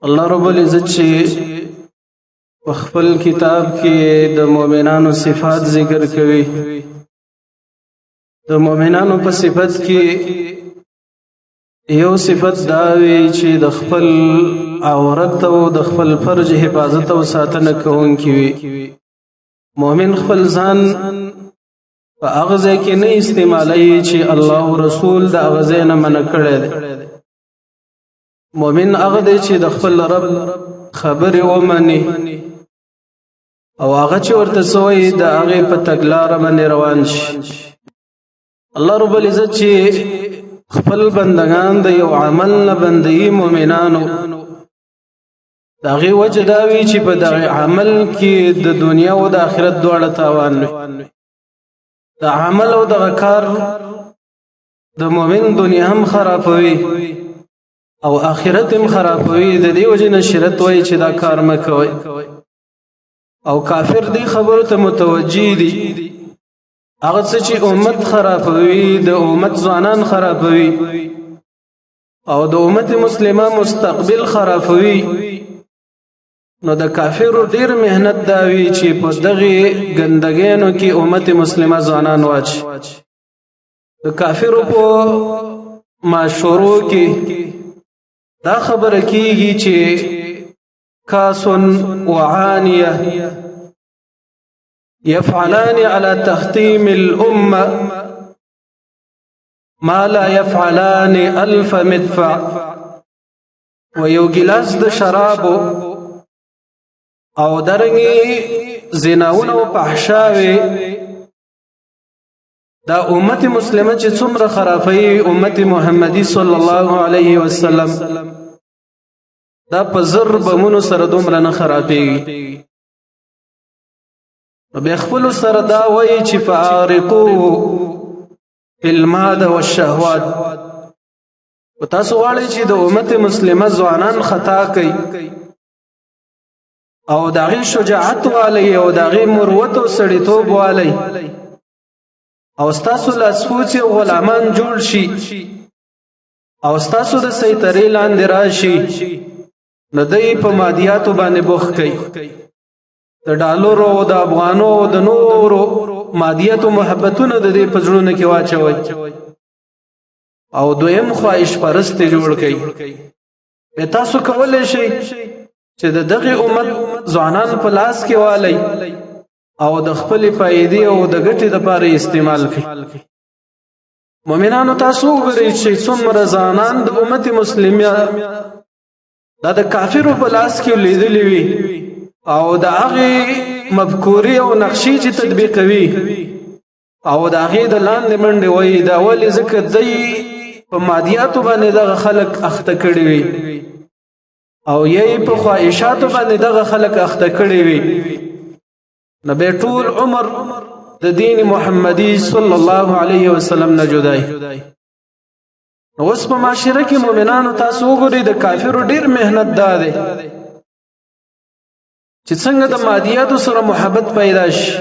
الله رب العزت چې په خپل کتاب کې د مؤمنانو صفات ذکر کوي. د مؤمنانو په صفت کې یو صفت دا وی چې د خپل عورت او د خپل فرج حفاظت او ساتنه کوونکی وي. مؤمن خپل ځان په هغه ځای کې نه استعمالوي چې الله او رسول د هغه ځای نه منع کړی دی. مؤمن هغه دی چې د خپل رب خبرې ومني او هغه چې ورته سوی د هغې په تګلاره باندې روان شي. الله رب العزت چې خپل بندگان د یو عمل نه بندوي مؤمنانو، د هغې وجه دا وي چې په دغه عمل کې د دنیا او د آخرت دواړه تاوان وي. د عمل او دغه کار د مؤمن دنیا هم خرابوي او آخرت هم خرابوي. د دې وجه نه شریعت وایي چې دا کار مه کوئ. او کافر دی خبرو ته متوجه دي. هغه څه چې امت خرابوي، د امت ځوانان خرابوي او د امت مسلمه مستقبل خرابوي، نو د کافرو ډیر مهنت دا وي چې په دغه ګندګانو کې امت مسلمه ځوانان واچي. د کافرو په معاشرو کې دا خبره کیږي چې کاسن وعانیه يفعلان على تختيم الأمة ما لا يفعلان ألف مدفع. ويو گلاس د شرابو او درنګي زناونه او فحشاوي دا امت مسلمه چې څومره خرافي امت محمدي صلی الله علیه وسلم دا په ضربمونو سره دومره نه خرابيږي. بیا خپل سره دا وایي چې فارقوه فی الماده والشهوات. و تاسو غواړئ چې د امت مسلمه ځوانان خطا کوي او د هغې شجاعت والی او د هغې مروت او سړیتوب والی او ستاسو لاسپوڅي او غلامان جوړ شي او ستاسو د سیطرې لاندې راشي، نو دوی په مادیاتو باندې بوخت کوي. د ډالرو او د افغانو او د نورو مادیاتو محبتونه د دې په زړونو کې واچوي او دویم خواهش پرست جوړ کوي. تاسو کولی شئ چې د دغه امت ځوانان په لاس کې والی او د خپلې فایدې او د ګټې لپاره استعمال کړي. مؤمنانو تاسو وګورئ چې څومره ځوانان د امت مسلمه دا د کافرو په لاس کې لیدلي وي او د هغې مفکورې او نقشې چې تطبیقوي او د هغې د لاندې منډې وایي. دا ولې ځکه دی په مادیاتو باندې دغه خلک اخته کړي وي او یې په خواهشاتو باندې دغه خلک اخته کړي وي. نو بیا ټول عمر د دین محمدي صلی الله علیه وسلم نه جدای. نو اوس په معاشره کې مؤمنانو تاسو وګورئ د کافرو ډیر مهنت دا دی چې څنګه د مادیاتو سره محبت پیدا شي.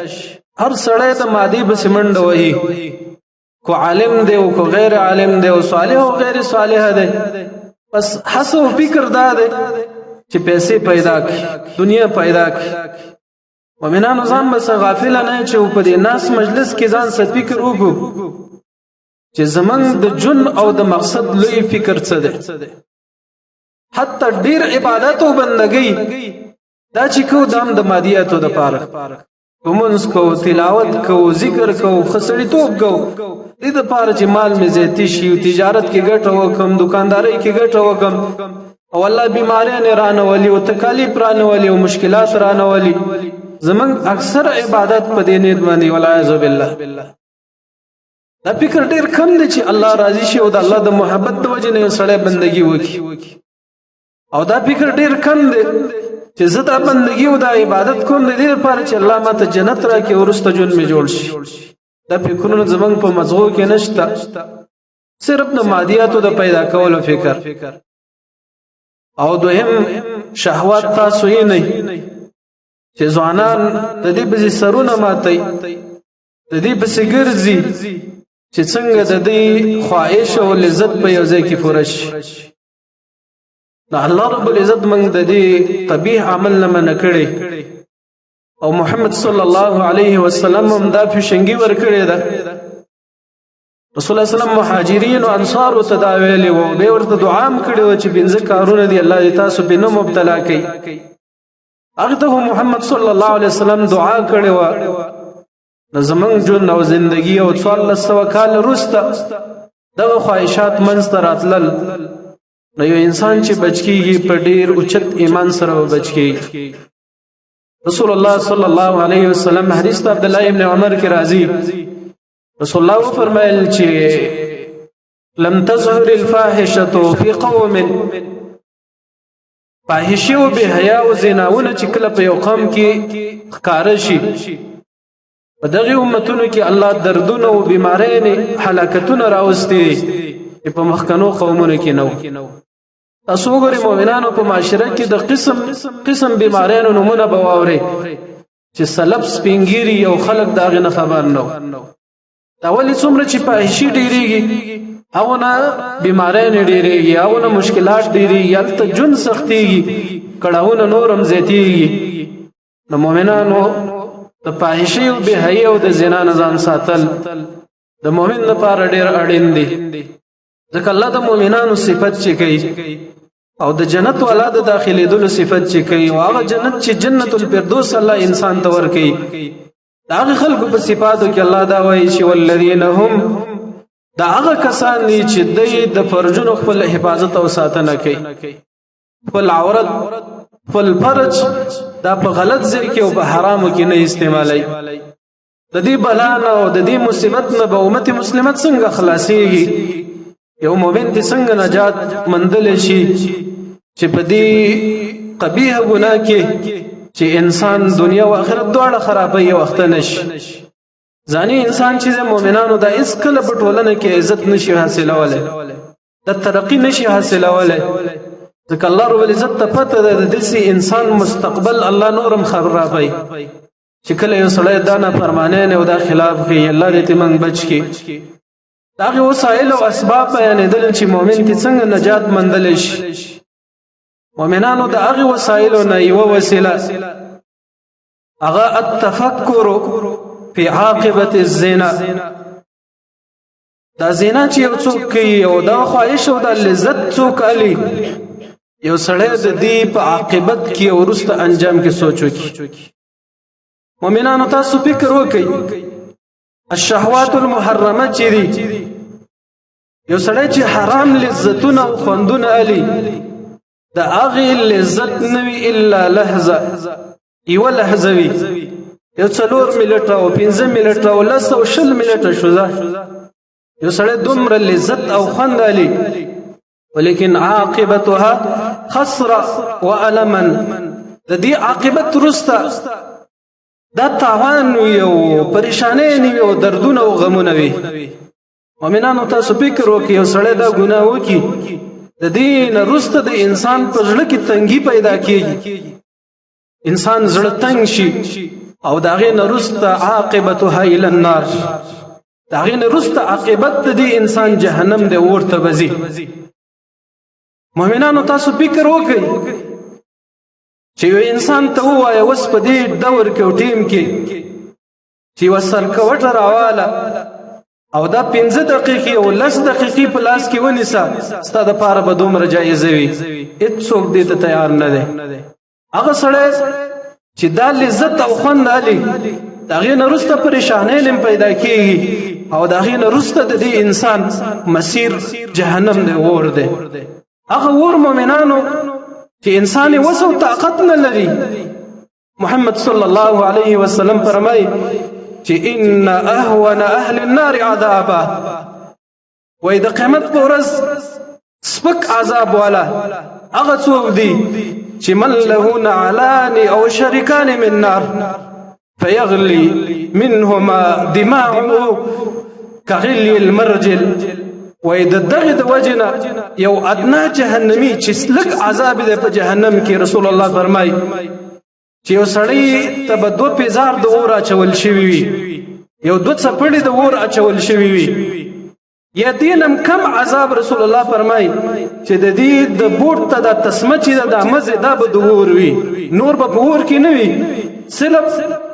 هر سړی د مادي پسې منډه وهي، کو عالم دی او کو غیر عالم دی او صالح او غیر صالح دی، بس حسب او فکر دا دی چې پیسې پیدا کړي، دنیا پیدا کړي. مؤمنانو ځان بس غافل نه چې په دې ناس مجلس کې ځان څه فکر وکړو چې زمنګ د جن او د مقصد لوی فکر څه دی. حتی ډیر عبادت او بندګۍ دا چې کو دام د مادیاتو د پاره کومنس کو تلاوت کو ذکر کو خسړیتوب کو دې د پاره چې مال می زیاتی شي او تجارت کې ګټه وکم، دکانداري کې ګټه وکم او الله بیماریاں رانه ولي او تکالیف رانه ولي او مشکلات رانه ولي. زمنګ اکثر عبادت په دې نیت باندې والعیاذ بالله. دا فکر ډیر کم دی چې الله راضي شي او د الله د محبت د وجه نه سړی بندگی وکړي او دا فکر ډیر کم دی چې زه دا بندگی او دا عبادت کوم د دې لپاره چې الله ماته جنت راکړي او وروسته ژوند مې جوړ شي. دا فکرونه زمونږ په مزغو کې نشته، صرف د مادیاتو د پیدا کولو فکر. او دوهم شهوات تاسو یې نه چې ځوانان د دې پسې سرونه ماتي، د دې پسې ګرځي چې څنګه د دې خواهش او لذت په یو ځای کې پوره شي. نو الله رب العزت موږ د دې قبیح عمل نه منع کړی او محمد صلی الله علیه وسلم هم دا پیشنګي ورکړې ده. رسول الله صلی الله علیه وسلم مهاجرین او انصار ته دا ویلي وو، به ورته دعا هم کړې وه چې پنځه کارونه دي الله دې تاسو په نه مبتلا کوي. هغه ته محمد صلی الله علیه وسلم دعا کړې وه. نو زمونږ ژوند او زندگی او 1400 کال وروسته دغه خواهشات منځته راتلل. نو یو انسان چې بچ کېږي په ډېر اوچت ایمان سره بچ کېږي. رسول الله صلی الله علیه وسلم حدیث عبد الله ابن عمر کې راځي، رسول الله فرمایل چې لم تظهر الفاحشه في قوم، فاحشه او بهیا او زناونه چې کله په یو قوم کې ښکار شي، په دغه امتونو کې الله دردونه او بیمارۍ هلاکتونه راوستي په مخکنو قومونو کې نو. تاسو وګورئ مؤمنانو په معاشره کې د قسم قسم بیماریانو نمونه به واورئ چې سلب سپینګیري او خلک د هغې نه خبر نه و. دا ولې څومره چې فاحشې ډېرېږي هغونه بیماریانې ډېرېږي، هغونه مشکلات ډېرېږي، هلته ژوند سختېږي، کړاوونه نور هم زیاتېږي. د مؤمنانو د فاحشې او بېحیې او د زنا نه ځان ساتل د مؤمن لپاره ډېر اړین دی. ځکه الله د مؤمنانو صفت چې کوي او د جنت والا د داخلېدلو صفت چې کوي، او هغه جنت چې جنت الفردوس الله انسان ته ورکوي، د هغه خلکو په صفاتو کې الله دا وایي چې والذین هم، د هغه کسان دي چې دوی د فرجونو خپل حفاظت او ساتنه کوي، خپل عورت خپل فرج دا په غلط ځای کې او په حرامو کې نه استعمالوي. د دې بلا نه او د دې مصیبت نه به امت مسلمت څنګه خلاصېږي، یو مؤمن دې څنګه نجات مندلی شي چې په دې قبیح ګناه کې چې انسان دنیا او آخرت دواړه خرابوي یو وخت نشي. ځاني انسان چې د مؤمنانو دا هیڅ کله په ټولنه کې عزت نشي حاصلولی، د ترقي نشي حاصلولی، ځکه الله رب العزت ته پته ده د داسې انسان مستقبل الله نورم خرابوي چې کله یو سړی دا نافرمانۍ او دا خلاف کوي. الله دې موږ بچ کړي. د هغې وسایل او اسباب بیانېدل چې مؤمن کې څنګه نجات مندلی شي. مؤمنانو د هغې وسایلو نه یوه وسیله هغه التفکر فی عاقبت الزنا. دا زنا چې یو څوک کوي او دا خواهش او دا لذت څوک علي، یو سړی د دې په عاقبت کې او وروسته انجام کې سوچ وکړي. مؤمنانو تاسو فکر وکړئ، الشهوات المحرمه چې دي، یو سړی چې حرام لذتونه او خوندونه علي، د هغې لذت نه وي الا لحظه، یوه لحظه وي، یو 4 منټه او 5 منټه او 10 او 20 منټه شوزه، یو سړی دومره لذت او خوند علي، ولیکن عاقبتها خسر والما، د دې عاقبت وروسته دا تاوان وي او پریشانۍ وي او دردونه او غمونه وي. مؤمنانو تاسو فکر وکړئ، یو سړی دا ګناه وکړي، د دې نه وروسته د انسان په زړه کې تنګي پیدا کېږي، انسان زړه تنګ شي او د هغې نه وروسته عاقبتها الی النار، د هغې نه وروسته عاقبت د دې انسان جهنم دی، اور ته به ځي. مؤمنانو تاسو فکر وکړئ چې یو انسان ته ووایه اوس په دې دور کې او ټیم کې چې یوه سرکوټه راواله او دا 15 دقیقې او 10 دقیقې په لاس کې ونیسه، ستا دپاره به دومره جایزه وي. هېڅوک دې ته تیار نه دی. هغه سړی چې دا لذت او خوند علي، د هغې نه وروسته پریشانۍ هم پیدا کېږي او د هغې نه وروسته د دې انسان مسیر جهنم دی، اور دی. هغه اور مؤمنانو چې انسان یې وس او طاقت نه لري. محمد صلی الله علیه وسلم فرمایي چې ان اهون اهل النار عذابا، وایي د قیامت په ورځ سپک عذاب والا هغه څوک دی چې من له نعلان او شرکان من نار فیغلی منهما دماغه کغلی المرجل، وای د دغه د وجنه یو ادنا جهنمی چې لږ عذاب دی په جهنم کې. رسول الله فرمای چې یو سړی ته به 2 پیزار د اور اچول شوي وي، یو 2 څپړې د اور اچول شوي وي، یا دینم کم عذاب رسول الله فرمای چې د دې د بوټ ته د تسمه چې د مزه دا به د اور وي نور به په اور کې نه وي صرف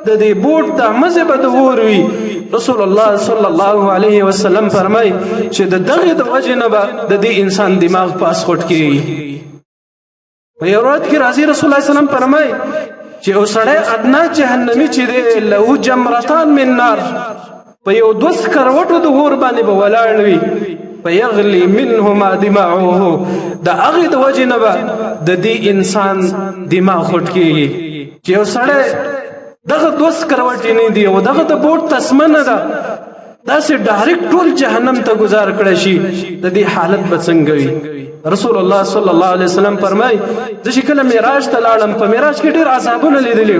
د دې بوټ د مزه به د اور وي رسول الله صلی الله علیه وسلم فرمای چې د دغه د وجه نه به د دې انسان دماغ پاس خټ کیږي په یو روایت کې راځي رسول الله صلی الله علیه وسلم فرمای چې اوسړی ادنا جهنمی چې دی له جمرتان من نار په یو 2 کروټو د اور باندې به ولاړ وي فیغلی منهما دماغه د هغه د وجه نه به د دې انسان دماغ خټ کیږي چې یو سړی دغه 2 کروټې نه دی او دغه د بوټ تسمه نه ده داسې ډایرکټ ټول جهنم ته گزار کړی شي د دې حالت به څنګه وي رسول الله صلی الله علیه وسلم فرمای زه چې کله معراج ته لاړم په معراج کې ډېر عذابونه لیدلي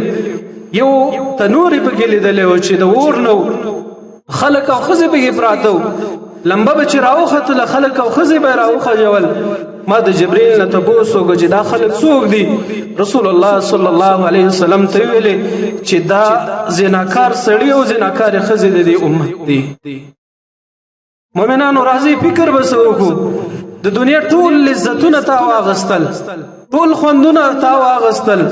یو تنور پکې لیدلی و چې د اور نه خلق او خزه به پراتو لمبه به چې راوخته خلق او خزه به راوخجول ما د جبرئیل نه تاسو کو چې دا خلق څوک دي رسول الله صلی الله علیه وسلم ته ویلي چې دا زناکار سړی او زناکار خزه د امت دي مؤمنانو راځي فکر وسوکو د دنیا ټول لذتونه تا واغستل ټول خوندونه تا واغستل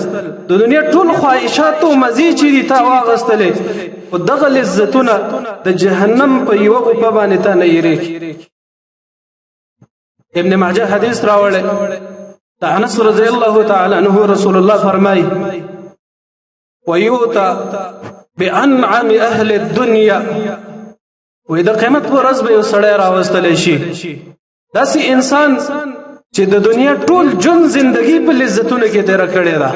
د دنیا ټول خواهشات او مزي چې دي تا واغستلې او دغه لذتونه د جهنم په یو په باندې تا نه یری ابن ماجه حدیث راوړل د انس رضی الله تعالی عنہ رسول الله فرمای ويوتا بانعم اهل الدنيا وې د قیامت پر ورځ به یو سړی راوستل شي داسې انسان چې د دنیا ټول جون زندگی په لذتونو کې تیر کړی دا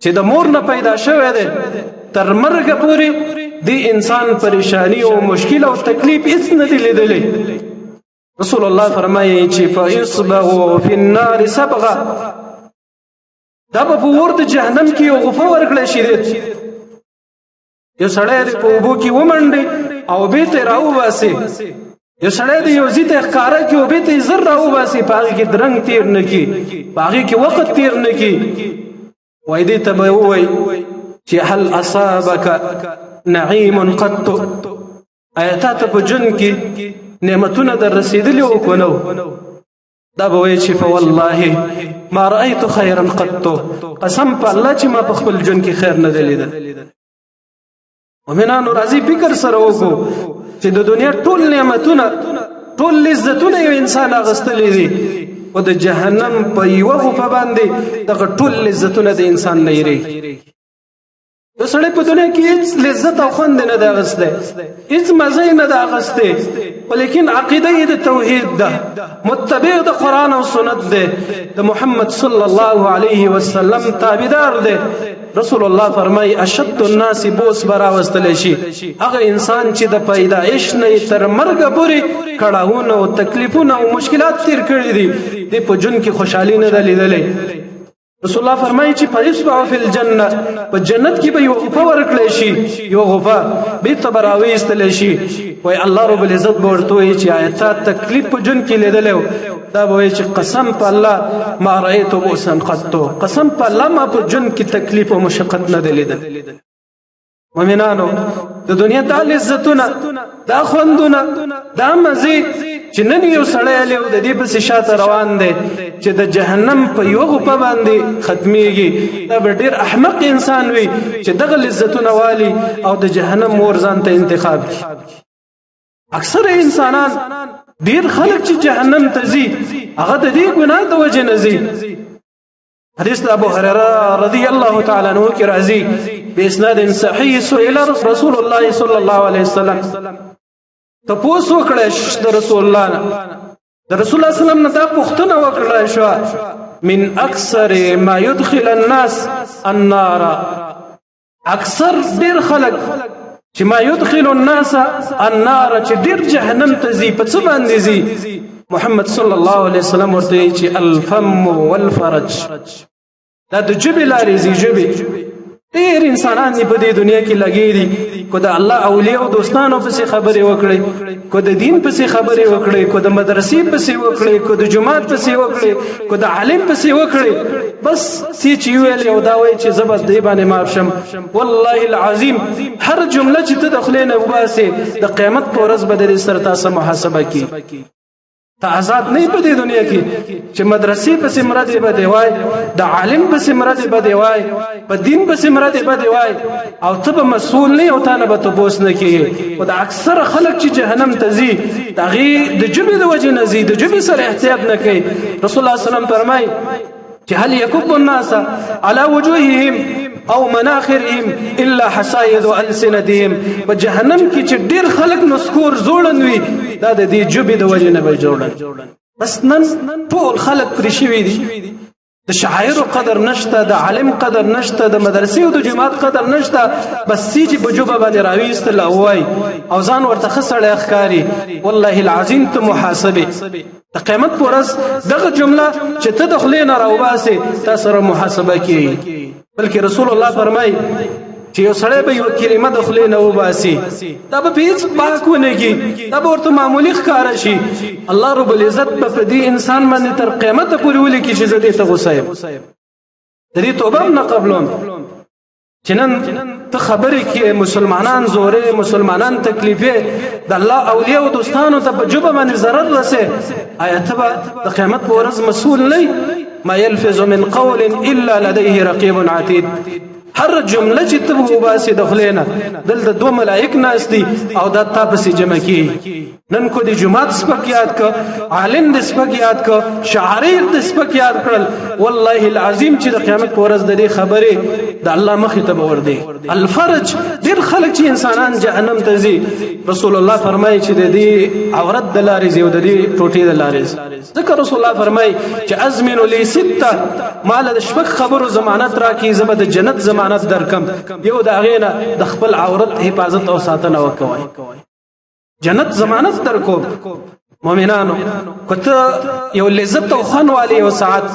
چې د مور نه پیدا شوی دی تر مرګ پورې دی انسان پریشانی او مشکل او تکلیف هیڅ نه دی لیدلی رسول الله فرمایي چې فیصبغ فی النار صبغه دا په ور د جهنم کې یو غفو ورکړی شي یو سړی په اوبو کې ومنډي او به ته راوباسي یو سړی د یو زیته ښکارا کې او به ته زر راوباسي پاږي کې درنګ تیر نه کی پاږي کې وخت تیر نه کی وای دې ته به وای چې هل اصابك نعيم قط آیات په جن کې نعمتونه در رسیدلی او کنو دا به وای چې فوالله ما رايت خيرا قط قسم په الله چې ما په خپل جن کې خیر نه لیدل ومنانو راځي فکر سره وکړو چې د دنیا ټول نعمتونه ټول لذتونه یو انسان اغستلې دي او د جهنم په یو غفه باندې دغه ټول لذتونه د انسان نه یری د سړی په دنیا کې هیڅ لذت او خوند نه ده اغسته هیڅ مزه نه ده اغسته ولیکن عقیده یې د توحید ده متبع د قران او سنت ده د محمد صلی الله علیه وسلم تابعدار ده رسول الله فرمای اشد الناس بوس برا واستل شي هغه انسان چې د پیدایش نه تر مرګ پورې کړهونه او تکلیفونه او مشکلات تیر کړی دي د په جون کې خوشحالي نه دلیدلې رسول الله فرمایي چې فیصبع فی الجنه په جنت کې به یو غفا ورکړی شي یو غفا به تبراوي استل شي وای الله رب العزت ورته چې آیات تکلیف په جن کې لیدلو دا به چې قسم په الله ما رأيت بؤسا قط قسم په الله ما په جن کې تکلیف او مشقت نه لیدل مؤمنانو د دنیا د لذتونه دا خوندونه دا مزي چې نن یو سړی له د دې په شاته روان دی چې د جهنم په یو غو باندې ختميږي دا ډېر احمق انسان وي چې دغه لذتونه والی او د جهنم ورزان ته انتخاب کوي اکثر انسانان ډېر خلک چې جهنم ته ځي هغه د دې ګناه د وجه نه ځي حدیث ابو هريره رضی الله تعالی عنہ کی راضی باسناد صحیح سئل رسول الله صلی الله علیه وسلم تاسو کړه د رسول الله د رسول الله صلی الله علیه وسلم نه دا پوښتنه وکړه شو من اکثر ما يدخل الناس النار اکثر ډیر خلک چې ما يدخل الناس النار چې ډیر جهنم ته ځي په څه باندې ځي محمد صلی الله علیه وسلم ورته چې الفم والفرج دا د جبه لارې ځي جبه ډېر انسانان په دې دنیا کې لګي دي کو د الله اولیاء او دوستانو پسې خبرې وکړي کو د دین پسې خبرې وکړي کو د مدرسې پسې وکړي کو د جماعت پسې وکړي کو د عالم پسې وکړي بس سی چې ویل یو دا وایي چې زبر دی باندې معاف شم والله العظیم هر جمله چې ته د خولې نه وباسې د قیامت په ورځ به دې سره تاسو محاسبه کی ته آزاد نه په دې دنیا کې چې مدرسې پسې مراد به دی وای د عالم پسې مراد به دی وای په دین پسې مراد به دی وای او ته به مسؤل نه او ته نه به تبوس نه کیږي او د اکثر خلک چې جهنم ته ځي دغه د جبې د وجه نه ځي د جبې سره احتیاط نه کوي رسول الله صلی الله علیه وسلم فرمای چې هل يكب الناس على وجوههم او مناخرهم الا حصائد السنتهم په جهنم کې چې ډیر خلک نسکور زوړن وي دا د دې جبې د وجه نه به جوړن بس نن ټول خلک پرې شوي دي د شاعر قدر نشته د عالم قدر نشته د مدرسې او د جماعت قدر نشته بس چې په جوبه باندې راويست لوي او ځان ورته خسړې اخکاری والله العظیم ته محاسبه د قیامت پرز دغه جمله چې ته د خلې نه راوباسي تاسو سره محاسبه کوي بلکې رسول الله فرمای چې یو سړی به یو کلمه د خلې نه وباسي دا به هیڅ پاکونه کی دا به ورته معمولی ښکار شي الله رب العزت په دې انسان باندې تر قیامت پورې ولي کې چې زده ته غوسه د دې توبه نه قبلون چنن ته خبرې کې مسلمانان زوره مسلمانان تکلیفه د الله اولیاء او دوستانو ته په جوبه باندې ضرر رسې آیت به د قیامت په ورځ مسؤل نه ما يلفظ من قول الا لديه رقيب عتيد هر جمله چې ته وباسي د خلینا دلته دوه ملائک ناس دي او دا تاسو جمع کی نن کو د جمعات سپک یاد ک عالم د سپک یاد ک شاعر د سپک یاد کړل والله العظیم چې د قیامت ورځ د دې خبره د الله مخې ته ور دي الفرج ډیر خلک چې انسانان جهنم ته ځي رسول الله فرمایي چې د دې عورت د لارې زیو د دې ټوټې د لارې ذکر رسول الله فرمایي چې ازمن لي سته مال د شپږ خبرو ضمانت راکې زبد جنت ضمانت درکم یو د اغینا د خپل عورت حفاظت او ساتنه وکوي جنت ضمانت درکو مؤمنانو کته یو لذت او خوان والی او ساعت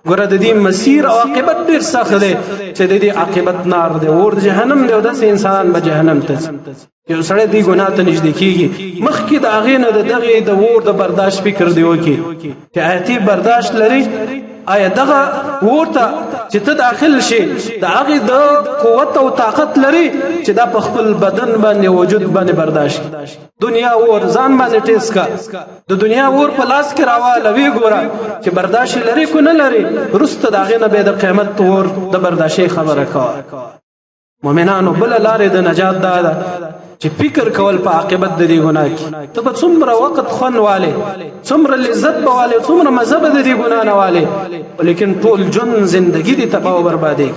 ګره د دې مسیر او عاقبت ډیر سخت دی چې د دې عاقبت نار دی اور جهنم دی او د انسان به جهنم ته یو سړی دی ګناه ته نږدې کیږي مخکې د اغینا د دغه د اور د برداشت فکر دی وکي چې آیتي برداشت لري آیا دغه ورته چې ته داخل شي د هغه د قوت او طاقت لري چې دا په خپل بدن باندې وجود باندې برداشت دنیا ور ځان باندې ټیس کا د دنیا ور په لاس کې راواله وی ګوره چې برداشت لري کو نه لري رسته دغه نه به د قیامت ور د برداشت خبره کا مؤمنانو بل لارې د نجات ده چې فکر کول په عاقبت د دې ګناه کې ته به څومره وخت خونواله څومره لذت بواله څومره مزه به د دې ګناه نه واله لیکن ټول جن زندگی دي تباہ او بربادي